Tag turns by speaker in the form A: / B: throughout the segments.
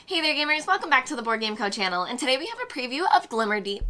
A: Hey there gamers, welcome back to the Board Game Co channel, and today we have a preview of Glimmerdeep.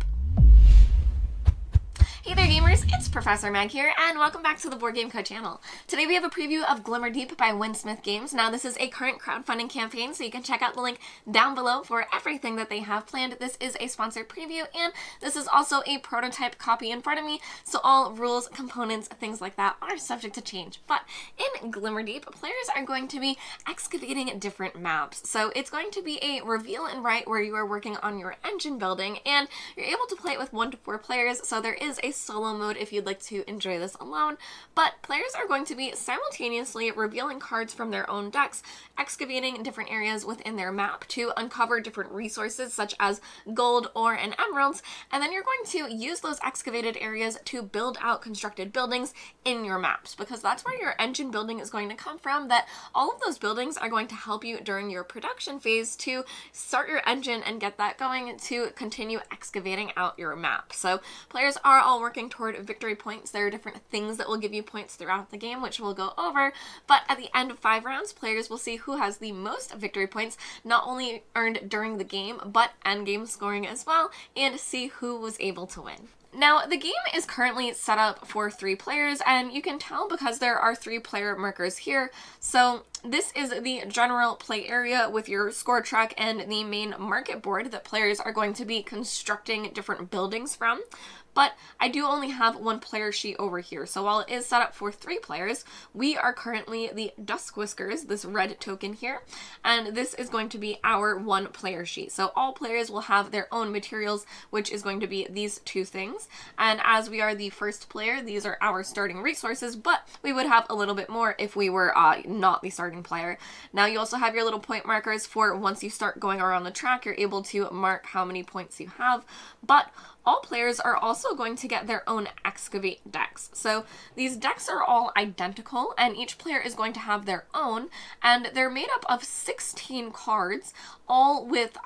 A: Hey there gamers, it's Professor Meg here, and welcome back to the Board Game Co channel. Today we have a preview of Glimmerdeep by Winsmith Games. Now this is a current crowdfunding campaign, so you can check out the link down below for everything that they have planned. This is a sponsored preview, and this is also a prototype copy in front of me, so all rules, components, things like that are subject to change. But in Glimmerdeep, players are going to be excavating different maps. So it's going to be a reveal and write where you are working on your engine building, and you're able to play it with 1 to 4 players, so there is a solo mode if you'd like to enjoy this alone, but players are going to be simultaneously revealing cards from their own decks, excavating different areas within their map to uncover different resources such as gold, ore, and emeralds, and then you're going to use those excavated areas to build out constructed buildings in your maps, because that's where your engine building is going to come from. That all of those buildings are going to help you during your production phase to start your engine and get that going to continue excavating out your map. So players are all working toward victory points. There are different things that will give you points throughout the game, which we'll go over, but at the end of 5 rounds, players will see who has the most victory points, not only earned during the game, but endgame scoring as well, and see who was able to win. Now, the game is currently set up for 3 players, and you can tell because there are 3 player markers here. So this is the general play area with your score track and the main market board that players are going to be constructing different buildings from. But I do only have 1 player sheet over here. So while it is set up for 3 players, we are currently the Dusk Whiskers, this red token here, and this is going to be our 1 player sheet. So all players will have their own materials, which is going to be these 2 things. And as we are the first player, these are our starting resources, but we would have a little bit more if we were not the starting player. Now you also have your little point markers for once you start going around the track, you're able to mark how many points you have, but all players are also going to get their own excavate decks. So these decks are all identical, and each player is going to have their own, and they're made up of 16 cards, all with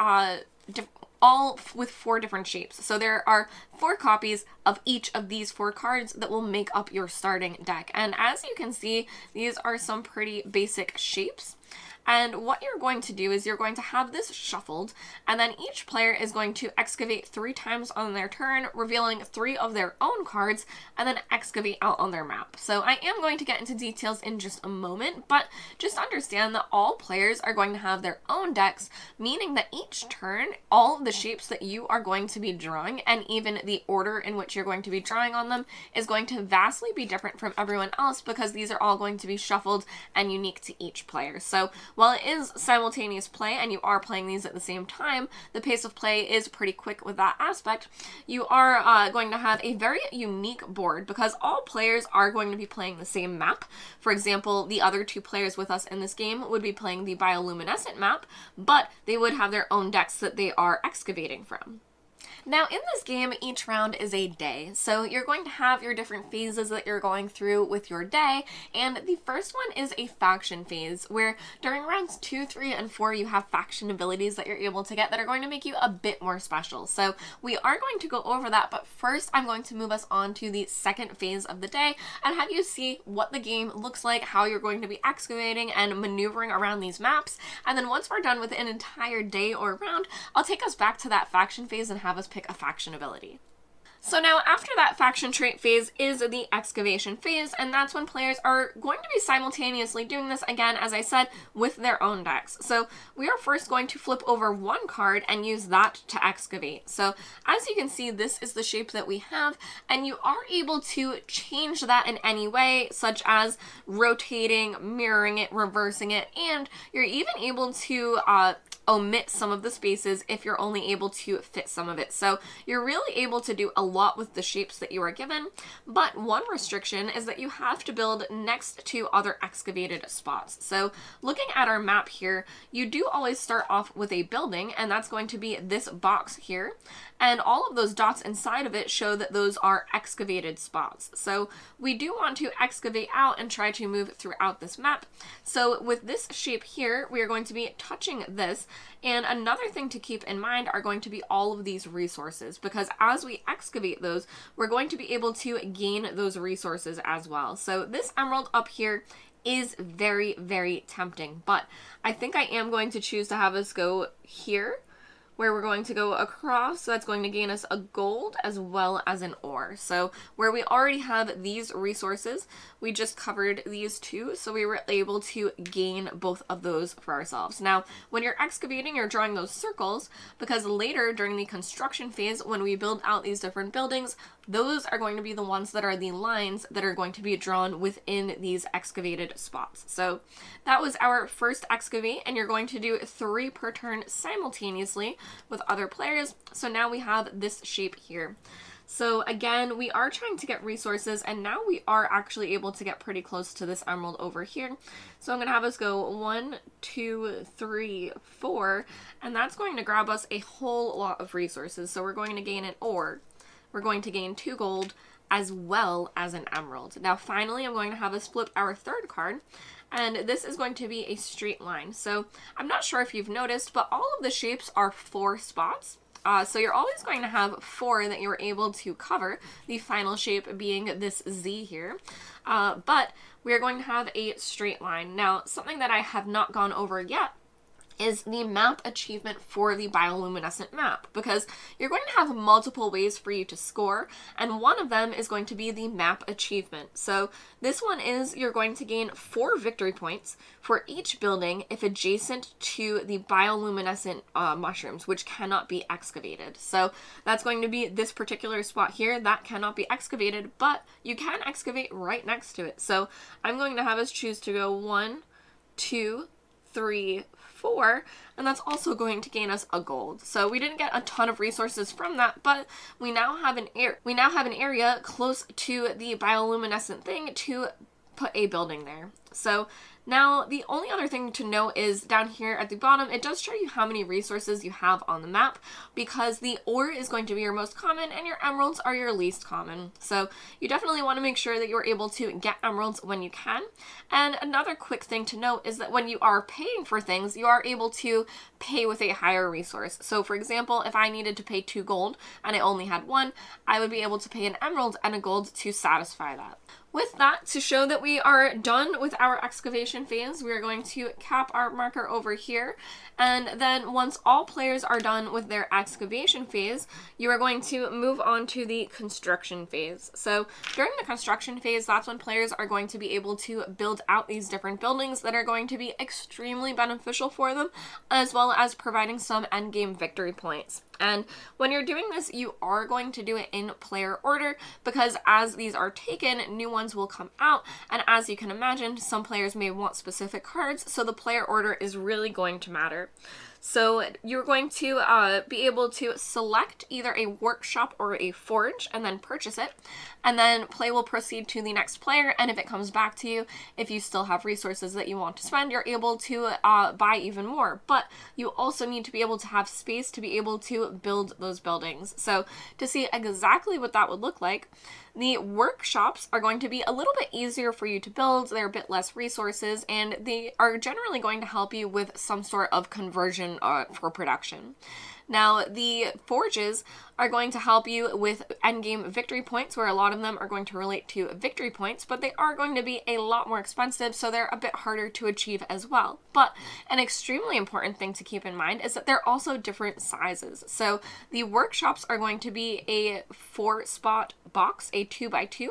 A: 4 different shapes. So there are 4 copies of each of these 4 cards that will make up your starting deck. And as you can see, these are some pretty basic shapes. And what you're going to do is you're going to have this shuffled, and then each player is going to excavate 3 times on their turn, revealing 3 of their own cards, and then excavate out on their map. So I am going to get into details in just a moment, but just understand that all players are going to have their own decks, meaning that each turn, all of the shapes that you are going to be drawing, and even the order in which you're going to be drawing on them, is going to vastly be different from everyone else, because these are all going to be shuffled and unique to each player. So while it is simultaneous play and you are playing these at the same time, the pace of play is pretty quick with that aspect. You are going to have a very unique board because all players are going to be playing the same map. For example, the other 2 players with us in this game would be playing the bioluminescent map, but they would have their own decks that they are excavating from. Now, in this game, each round is a day, so you're going to have your different phases that you're going through with your day, and the first one is a faction phase, where during rounds 2, 3, and 4, you have faction abilities that you're able to get that are going to make you a bit more special. So we are going to go over that, but first I'm going to move us on to the second phase of the day and have you see what the game looks like, how you're going to be excavating and maneuvering around these maps, and then once we're done with an entire day or round, I'll take us back to that faction phase and have us pick a faction ability. So now after that faction trait phase is the excavation phase, and that's when players are going to be simultaneously doing this again, as I said, with their own decks. So we are first going to flip over 1 card and use that to excavate. So as you can see, this is the shape that we have, and you are able to change that in any way, such as rotating, mirroring it, reversing it, and you're even able to omit some of the spaces if you're only able to fit some of it. So you're really able to do a lot with the shapes that you are given, but one restriction is that you have to build next to other excavated spots. So looking at our map here, you do always start off with a building, and that's going to be this box here, and all of those dots inside of it show that those are excavated spots. So we do want to excavate out and try to move throughout this map. So with this shape here, we are going to be touching this, and another thing to keep in mind are going to be all of these resources, because as we excavate those, we're going to be able to gain those resources as well. So this emerald up here is very, very tempting. But I think I am going to choose to have us go here, where we're going to go across. So that's going to gain us a gold as well as an ore. So where we already have these resources, we just covered these two, so we were able to gain both of those for ourselves. Now, when you're excavating, you're drawing those circles, because later during the construction phase, when we build out these different buildings, those are going to be the ones that are the lines that are going to be drawn within these excavated spots. So that was our first excavate, and you're going to do 3 per turn simultaneously with other players. So now we have this shape here. So again, we are trying to get resources, and now we are actually able to get pretty close to this emerald over here. So I'm going to have us go 1, 2, 3, 4, and that's going to grab us a whole lot of resources. So we're going to gain an ore. We're going to gain 2 gold as well as an emerald. Now finally, I'm going to have us flip our third card, and this is going to be a straight line. So I'm not sure if you've noticed, but all of the shapes are 4 spots. So you're always going to have 4 that you're able to cover, the final shape being this Z here. But we are going to have a straight line. Now, something that I have not gone over yet is the map achievement for the bioluminescent map, because you're going to have multiple ways for you to score, and one of them is going to be the map achievement. So this one is you're going to gain 4 victory points for each building if adjacent to the bioluminescent mushrooms, which cannot be excavated. So that's going to be this particular spot here that cannot be excavated, but you can excavate right next to it. So I'm going to have us choose to go 1, 2, 3, 4, and that's also going to gain us a gold. So we didn't get a ton of resources from that, but we now have an area close to the bioluminescent thing to put a building there. So now the only other thing to note is down here at the bottom, it does show you how many resources you have on the map, because the ore is going to be your most common and your emeralds are your least common. So you definitely want to make sure that you're able to get emeralds when you can. And another quick thing to note is that when you are paying for things, you are able to pay with a higher resource. So for example, if I needed to pay 2 gold and I only had 1, I would be able to pay an emerald and a gold to satisfy that. With that, to show that we are done with our excavation phase, we are going to cap our marker over here. And then once all players are done with their excavation phase, you are going to move on to the construction phase. So during the construction phase, that's when players are going to be able to build out these different buildings that are going to be extremely beneficial for them, as well as providing some endgame victory points. And when you're doing this, you are going to do it in player order, because as these are taken, new ones will come out. And as you can imagine, some players may want specific cards, so the player order is really going to matter. So you're going to be able to select either a workshop or a forge and then purchase it. And then play will proceed to the next player. And if it comes back to you, if you still have resources that you want to spend, you're able to buy even more. But you also need to be able to have space to be able to build those buildings. So to see exactly what that would look like, the workshops are going to be a little bit easier for you to build. They're a bit less resources, and they are generally going to help you with some sort of conversion for production. Now, the forges are going to help you with endgame victory points, where a lot of them are going to relate to victory points, but they are going to be a lot more expensive, so they're a bit harder to achieve as well. But an extremely important thing to keep in mind is that they're also different sizes. So the workshops are going to be a 4-spot box, a 2x2,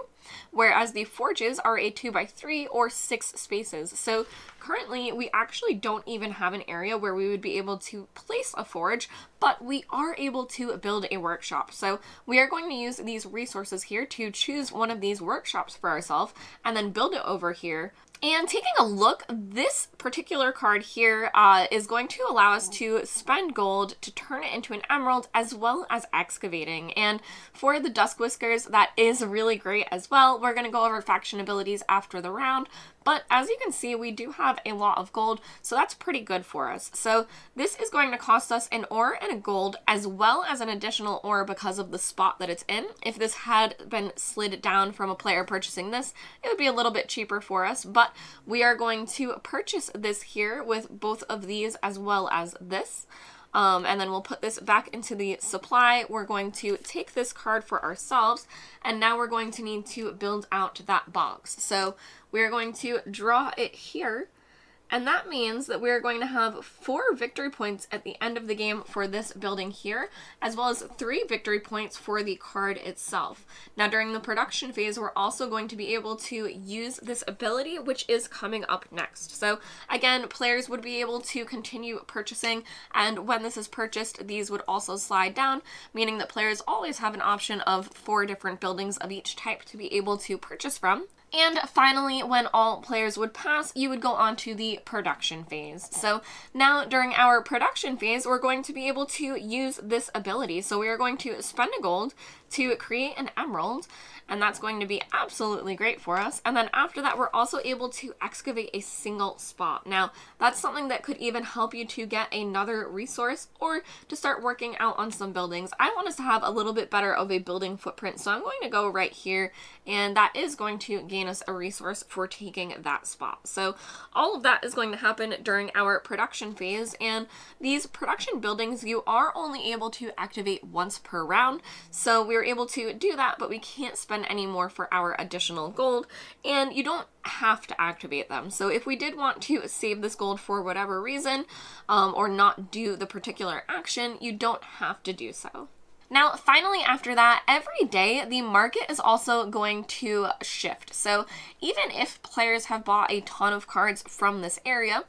A: whereas the forges are a 2x3 or 6 spaces. So currently we actually don't even have an area where we would be able to place a forge, but we are able to build a workshop. So we are going to use these resources here to choose one of these workshops for ourselves and then build it over here. And taking a look, this particular card here is going to allow us to spend gold to turn it into an emerald, as well as excavating. And for the Dusk Whiskers, that is really great as well. We're going to go over faction abilities after the round, but as you can see, we do have a lot of gold, so that's pretty good for us. So this is going to cost us an ore and a gold, as well as an additional ore because of the spot that it's in. If this had been slid down from a player purchasing this, it would be a little bit cheaper for us, but we are going to purchase this here with both of these as well as this. And then we'll put this back into the supply. We're going to take this card for ourselves, and now we're going to need to build out that box. So we're going to draw it here. And that means that we're going to have 4 victory points at the end of the game for this building here, as well as 3 victory points for the card itself. Now, during the production phase, we're also going to be able to use this ability, which is coming up next. So again, players would be able to continue purchasing, and when this is purchased, these would also slide down, meaning that players always have an option of 4 different buildings of each type to be able to purchase from. And finally, when all players would pass, you would go on to the production phase. So now during our production phase, we're going to be able to use this ability. So we are going to spend a gold to create an emerald, and that's going to be absolutely great for us. And then after that, we're also able to excavate a single spot. Now, that's something that could even help you to get another resource or to start working out on some buildings. I want us to have a little bit better of a building footprint, so I'm going to go right here, and that is going to gain us a resource for taking that spot. So all of that is going to happen during our production phase, and these production buildings you are only able to activate once per round. So we're able to do that, but we can't spend any more for our additional gold, and you don't have to activate them. So if we did want to save this gold for whatever reason, or not do the particular action, you don't have to do so. Now, finally, after that, every day the market is also going to shift. So even if players have bought a ton of cards from this area,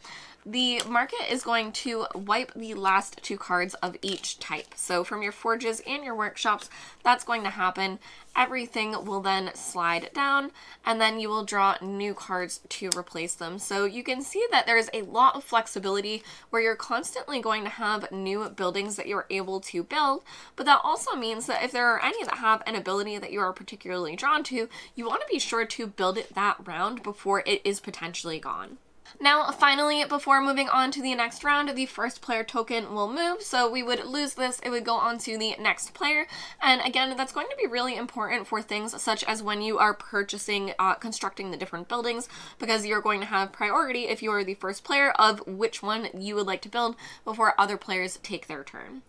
A: the market is going to wipe the last 2 cards of each type. So from your forges and your workshops, that's going to happen. Everything will then slide down, and then you will draw new cards to replace them. So you can see that there's a lot of flexibility where you're constantly going to have new buildings that you're able to build, but that also means that if there are any that have an ability that you are particularly drawn to, you want to be sure to build it that round before it is potentially gone. Now, finally, before moving on to the next round, the first player token will move, so we would lose this, it would go on to the next player, and again, that's going to be really important for things such as when you are purchasing, constructing the different buildings, because you're going to have priority if you are the first player of which one you would like to build before other players take their turn.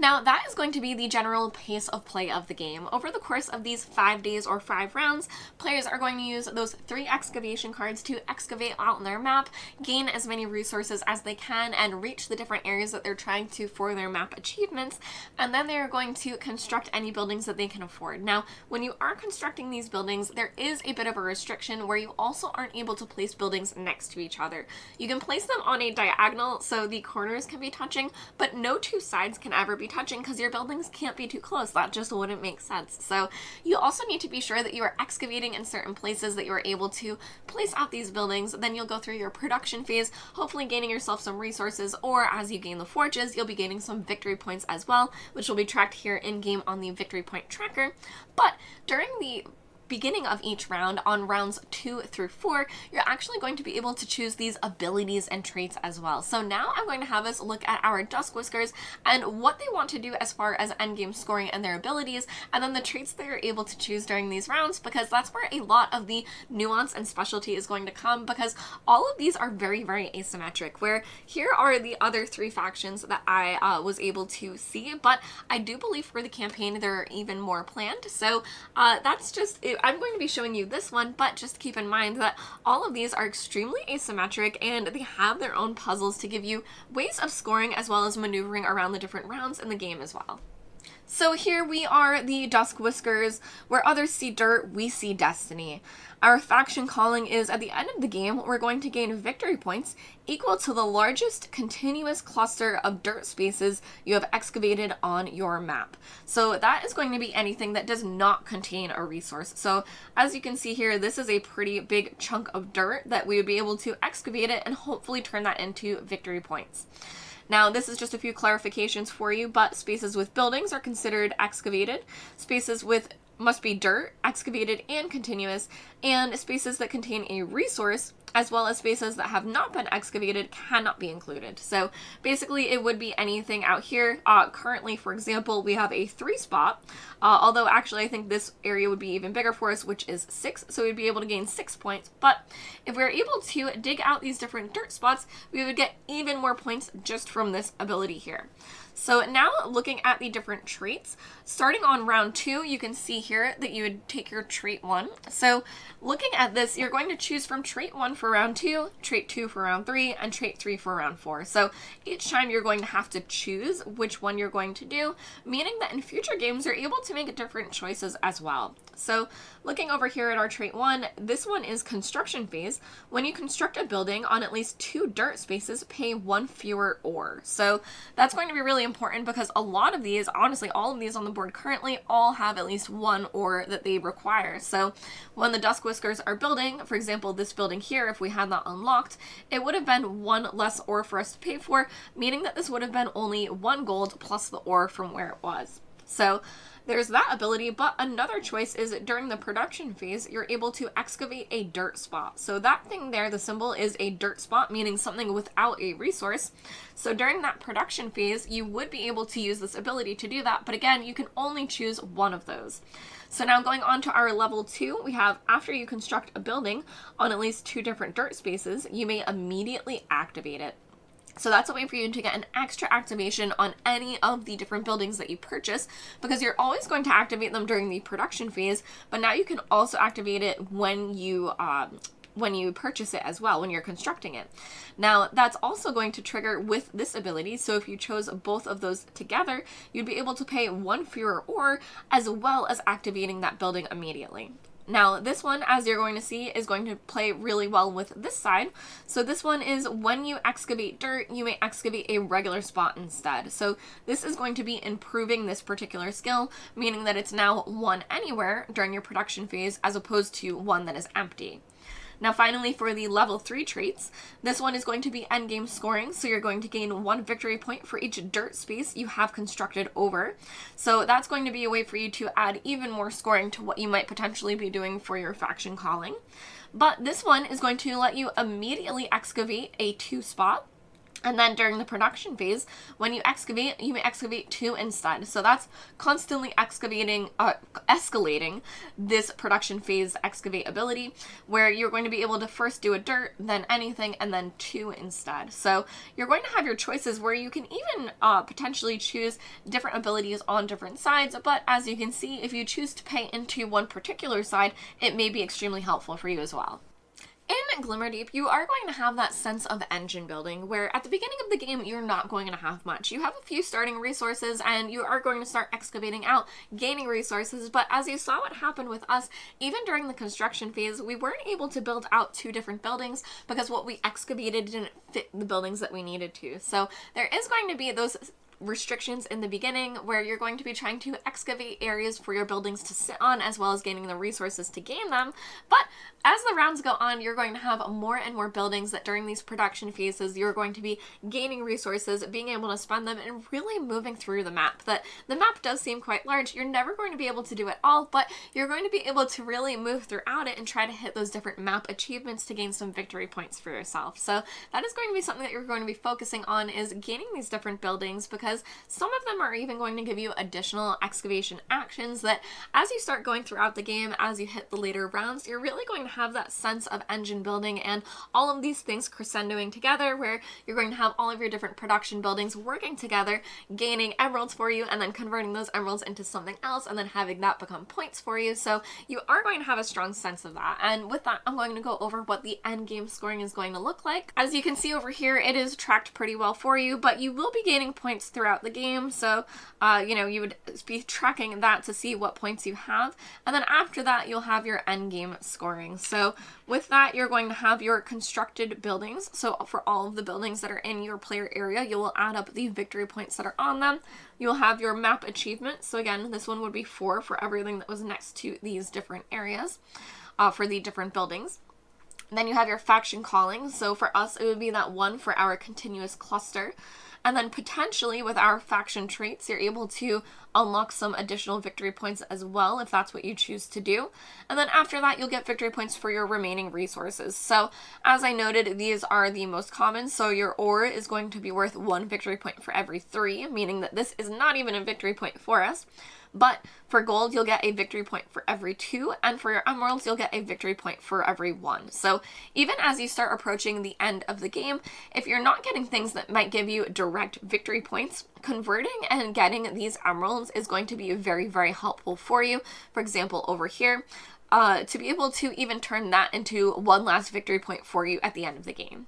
A: Now, that is going to be the general pace of play of the game. Over the course of these 5 days or 5 rounds, players are going to use those 3 excavation cards to excavate out their map, gain as many resources as they can, and reach the different areas that they're trying to for their map achievements, and then they're going to construct any buildings that they can afford. Now, when you are constructing these buildings, there is a bit of a restriction where you also aren't able to place buildings next to each other. You can place them on a diagonal, so the corners can be touching, but no 2 sides can ever be touching because your buildings can't be too close. That just wouldn't make sense. So you also need to be sure that you are excavating in certain places that you are able to place out these buildings. Then you'll go through your production phase, hopefully gaining yourself some resources, or as you gain the forges, you'll be gaining some victory points as well, which will be tracked here in game on the victory point tracker. But during the beginning of each round, on rounds 2 through 4, you're actually going to be able to choose these abilities and traits as well. So now I'm going to have us look at our Dusk Whiskers and what they want to do as far as endgame scoring and their abilities, and then the traits that you're able to choose during these rounds, because that's where a lot of the nuance and specialty is going to come, because all of these are very, very asymmetric, where here are the other 3 factions that I was able to see, but I do believe for the campaign there are even more planned. So that's just it. I'm going to be showing you this one, but just keep in mind that all of these are extremely asymmetric and they have their own puzzles to give you ways of scoring as well as maneuvering around the different rounds in the game as well. So here we are, the Dusk Whiskers. Where others see dirt, we see destiny. Our faction calling is, at the end of the game, we're going to gain victory points equal to the largest continuous cluster of dirt spaces you have excavated on your map. So that is going to be anything that does not contain a resource. So as you can see here, this is a pretty big chunk of dirt that we would be able to excavate it and hopefully turn that into victory points. Now, this is just a few clarifications for you, but spaces with buildings are considered excavated. Spaces with must be dirt, excavated, and continuous, and spaces that contain a resource as well as spaces that have not been excavated cannot be included. So basically it would be anything out here. Currently, for example, we have a 3 spot, although actually I think this area would be even bigger for us, which is 6, so we'd be able to gain 6 points. But if we're able to dig out these different dirt spots, we would get even more points just from this ability here. So now looking at the different traits, starting on round 2, you can see here that you would take your trait 1. So looking at this, you're going to choose from trait 1 for round 2, trait 2 for round 3, and trait 3 for round 4. So each time you're going to have to choose which one you're going to do, meaning that in future games you're able to make different choices as well. So looking over here at our trait 1, this one is construction phase. When you construct a building on at least 2 dirt spaces, pay 1 fewer ore. So that's going to be really important because a lot of these, honestly, all of these on the board currently all have at least 1 ore that they require. So when the Dusk Whiskers are building, for example, this building here, if we had that unlocked, it would have been 1 less ore for us to pay for, meaning that this would have been only 1 gold plus the ore from where it was. So there's that ability, but another choice is during the production phase, you're able to excavate a dirt spot. So that thing there, the symbol, is a dirt spot, meaning something without a resource. So during that production phase, you would be able to use this ability to do that, but again, you can only choose one of those. So now going on to our level 2, we have after you construct a building on at least 2 different dirt spaces, you may immediately activate it. So that's a way for you to get an extra activation on any of the different buildings that you purchase, because you're always going to activate them during the production phase, but now you can also activate it when you purchase it as well, when you're constructing it. Now that's also going to trigger with this ability, so if you chose both of those together, you'd be able to pay 1 fewer ore as well as activating that building immediately. Now this one, as you're going to see, is going to play really well with this side. So this one is when you excavate dirt, you may excavate a regular spot instead. So this is going to be improving this particular skill, meaning that it's now 1 anywhere during your production phase as opposed to 1 that is empty. Now finally, for the level 3 traits, this one is going to be endgame scoring, so you're going to gain 1 victory point for each dirt space you have constructed over. So that's going to be a way for you to add even more scoring to what you might potentially be doing for your faction calling. But this one is going to let you immediately excavate a 2 spot. And then during the production phase, when you excavate, you may excavate 2 instead. So that's constantly escalating this production phase excavate ability, where you're going to be able to first do a dirt, then anything, and then 2 instead. So you're going to have your choices where you can even potentially choose different abilities on different sides. But as you can see, if you choose to pay into one particular side, it may be extremely helpful for you as well. In Glimmerdeep, you are going to have that sense of engine building, where at the beginning of the game, you're not going to have much. You have a few starting resources, and you are going to start excavating out, gaining resources, but as you saw what happened with us, even during the construction phase, we weren't able to build out 2 different buildings because what we excavated didn't fit the buildings that we needed to. So there is going to be those restrictions in the beginning where you're going to be trying to excavate areas for your buildings to sit on, as well as gaining the resources to gain them. But as the rounds go on, you're going to have more and more buildings that during these production phases, you're going to be gaining resources, being able to spend them, and really moving through the map. That the map does seem quite large. You're never going to be able to do it all, but you're going to be able to really move throughout it and try to hit those different map achievements to gain some victory points for yourself. So that is going to be something that you're going to be focusing on, is gaining these different buildings, because some of them are even going to give you additional excavation actions that as you start going throughout the game, as you hit the later rounds, you're really going to have that sense of engine building and all of these things crescendoing together, where you're going to have all of your different production buildings working together, gaining emeralds for you, and then converting those emeralds into something else, and then having that become points for you. So you are going to have a strong sense of that. And with that, I'm going to go over what the end game scoring is going to look like. As you can see over here, it is tracked pretty well for you, but you will be gaining points throughout the game. So, you would be tracking that to see what points you have. And then after that, you'll have your end game scoring. So with that, you're going to have your constructed buildings. So for all of the buildings that are in your player area, you will add up the victory points that are on them. You'll have your map achievements. So again, this one would be 4 for everything that was next to these different areas for the different buildings. Then you have your faction calling. So for us, it would be that 1 for our continuous cluster. And then potentially with our faction traits, you're able to unlock some additional victory points as well if that's what you choose to do. And then after that, you'll get victory points for your remaining resources. So as I noted, these are the most common. So your ore is going to be worth 1 victory point for every 3, meaning that this is not even a victory point for us. But for gold, you'll get a victory point for every 2, and for your emeralds, you'll get a victory point for every 1. So even as you start approaching the end of the game, if you're not getting things that might give you direct victory points, converting and getting these emeralds is going to be very, very helpful for you. For example, over here, to be able to even turn that into one last victory point for you at the end of the game.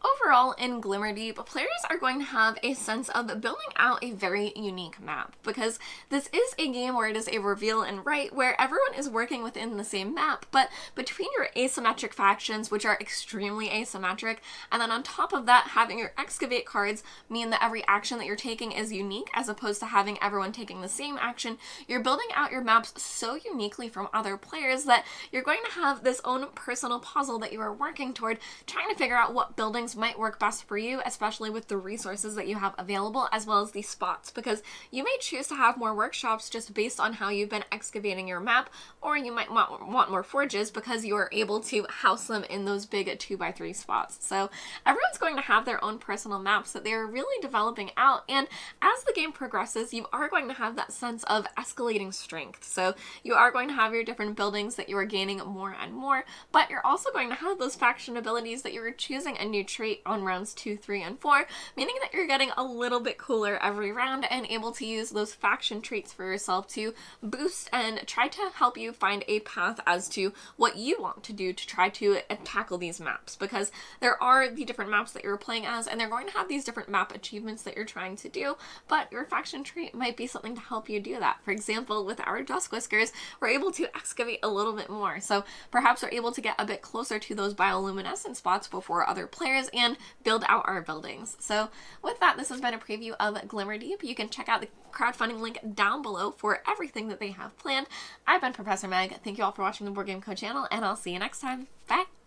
A: Overall, in Glimmerdeep, players are going to have a sense of building out a very unique map, because this is a game where it is a reveal and write where everyone is working within the same map, but between your asymmetric factions, which are extremely asymmetric, and then on top of that, having your excavate cards mean that every action that you're taking is unique, as opposed to having everyone taking the same action, you're building out your maps so uniquely from other players that you're going to have this own personal puzzle that you are working toward, trying to figure out what buildings might work best for you, especially with the resources that you have available, as well as the spots, because you may choose to have more workshops just based on how you've been excavating your map, or you might want more forges because you are able to house them in those big 2x3 spots. So everyone's going to have their own personal maps that they're really developing out, and as the game progresses, you are going to have that sense of escalating strength. So you are going to have your different buildings that you are gaining more and more, but you're also going to have those faction abilities that you're choosing a new trait on rounds 2, 3, and 4, meaning that you're getting a little bit cooler every round and able to use those faction traits for yourself to boost and try to help you find a path as to what you want to do to try to tackle these maps, because there are the different maps that you're playing as, and they're going to have these different map achievements that you're trying to do, but your faction trait might be something to help you do that. For example, with our Dusk Whiskers, we're able to excavate a little bit more, so perhaps we're able to get a bit closer to those bioluminescent spots before other players and build out our buildings. So with that, this has been a preview of Glimmerdeep. You can check out the crowdfunding link down below for everything that they have planned. I've been Professor Meg. Thank you all for watching the Board Game Co channel, and I'll see you next time. Bye!